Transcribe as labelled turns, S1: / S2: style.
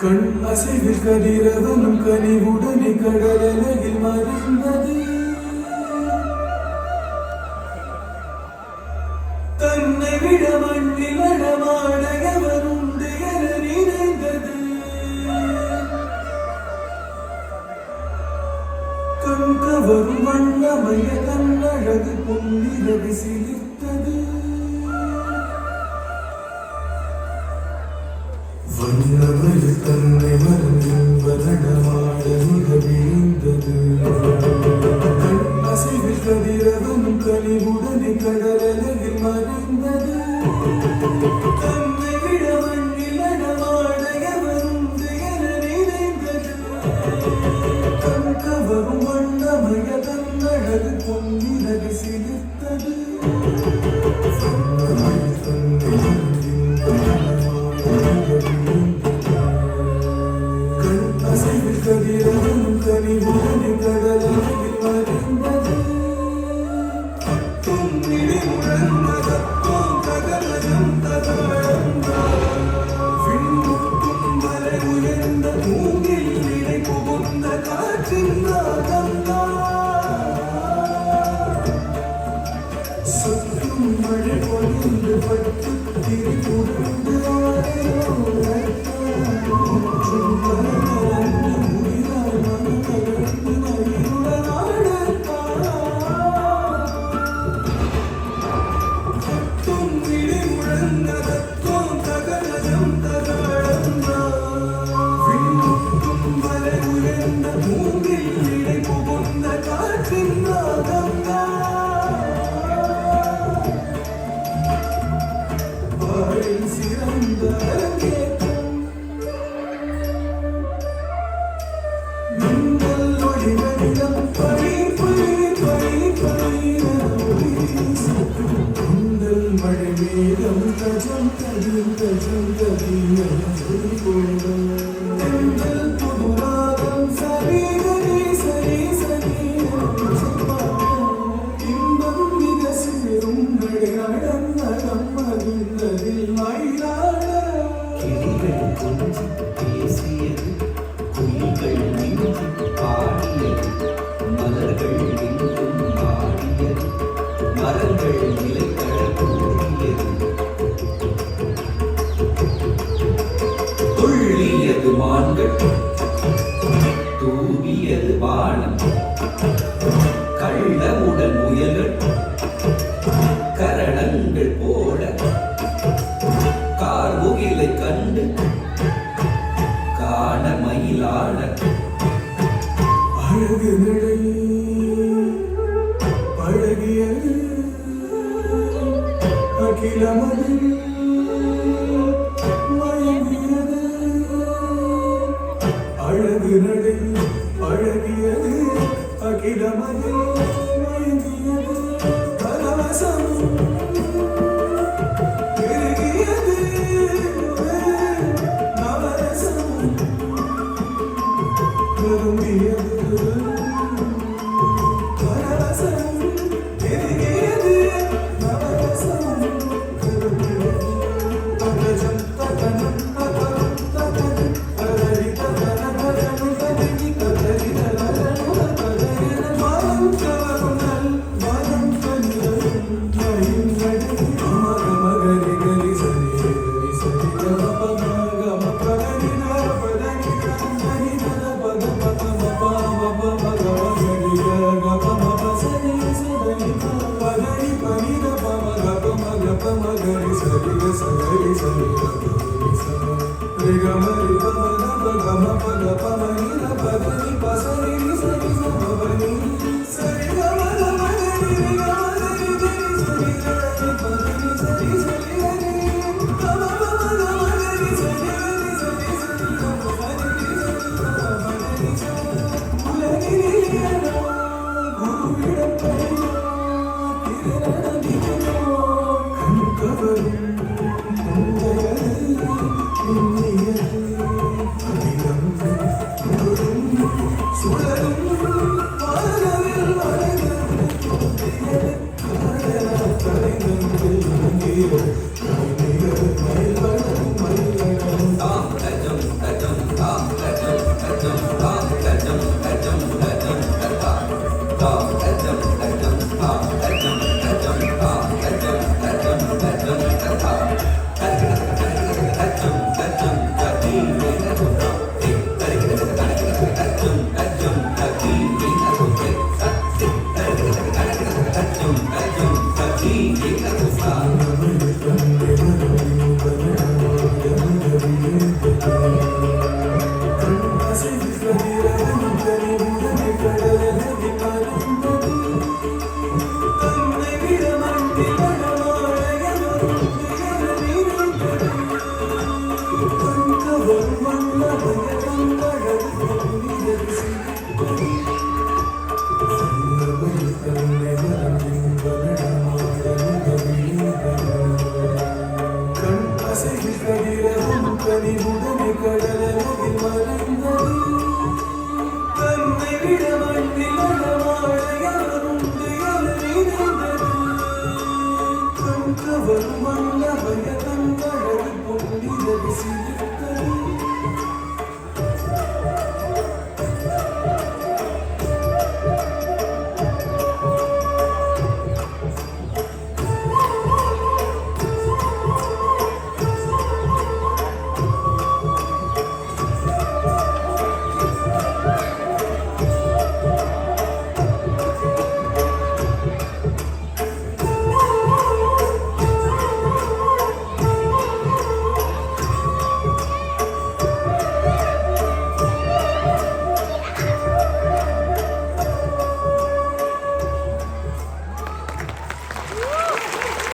S1: கண் அசைவில் கதிரவனும் கனிவுடனே கடலலையில் மறைந்தது. தன்னை விட மண்ணில் நடமாட எவருண்டு என நினைந்தது. கண் கவரும் வண்ணமய கண்ணழகு பொன்னிரவி சிலிர்த்தது. வண்ணமயில் தன்னை மறந்தின்ப நடமாட மிக வீழ்ந்தது. கண் அசைவில் கதிரவனும் கனிவுடனே கடலலையில் மறைந்தது. தன்னை விட மண்ணில் நடமாட எவருண்டு என நினைந்தது. கண் கவரும் வண்ணமய கண்ணழகு பொன்னிரவி சிலிர்த்தது. வண்ணமயில் தன்னை மறந்தின்ப கதிரவனும் கனிவுடனே கடலலையில் மறைந்தது. துன்னிடை முழங்கதத்தோம் தகலஜம் ததாழந்தார். விண்முட்டும் வரை உயர்ந்த மூங்கில் நிலை புகுந்த காற்றின் நாதம்தான். சொற்றும் மழை பொழிந்து பட்டு திரிபுரண்டு
S2: துள்ளியது மான்கள் தூவியது வானம். கள்ளவுடன் முயல்கள் கரணங்கள் போல கார்முகிலை கண்டு காண மயிலான.
S1: அழகு நடை பழகியது அகிலமதில் மயங்கியது. அழகு நடை அழகியது அகிலமதில் மயங்கியது. பரவசம் பெருகியது நவரசம் விரும்பியது. Riga Mari Pama Pama Pama Pama Pama Pama Pama Pama Pama Pama